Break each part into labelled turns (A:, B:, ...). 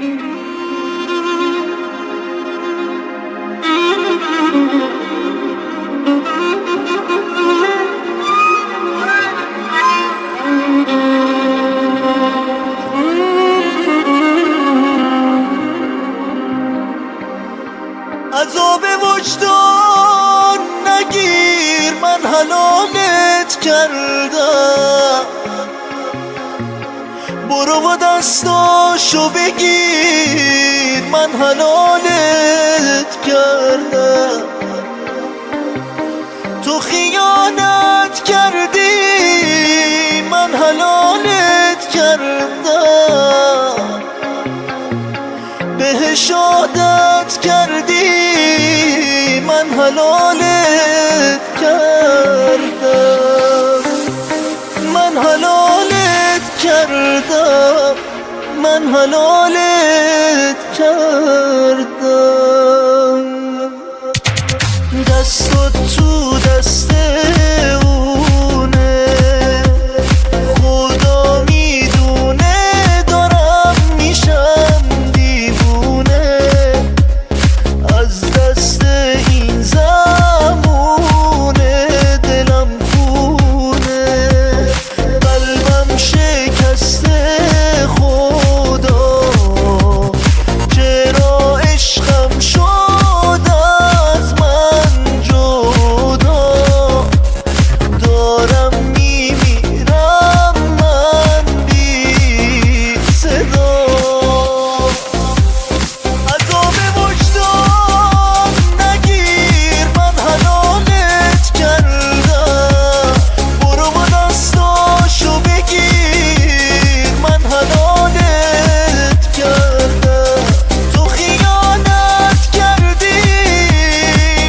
A: عذاب وجدان نگیر، من حلالت کردم. برو و دستاشو بگیر، من حلالت کردم. تو خیانت کردی، من حلالت کردم. بهش عادت کردی، من حلالت کردم. من حلالت کردم، من حلالت کردم. دستت تو دست اونه، خدا میدونه دارم میشم دیوونه. از دست این زمونه دلم خونه، قلبم شکسته. خدا چرا عشقم شد از من جدا؟ دارم میمیرم من بی صدا. عذاب وجدان نگیر، من حلالت کردم. برو و دستاشو بگیر، من حلالت کردم. تو خیانت کردی،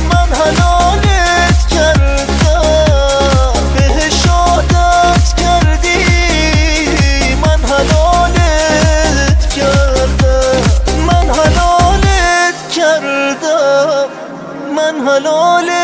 A: من حلالت کردم. بهش عادت کردی، من حلالت کردم. من حلالت کردم، من حلالت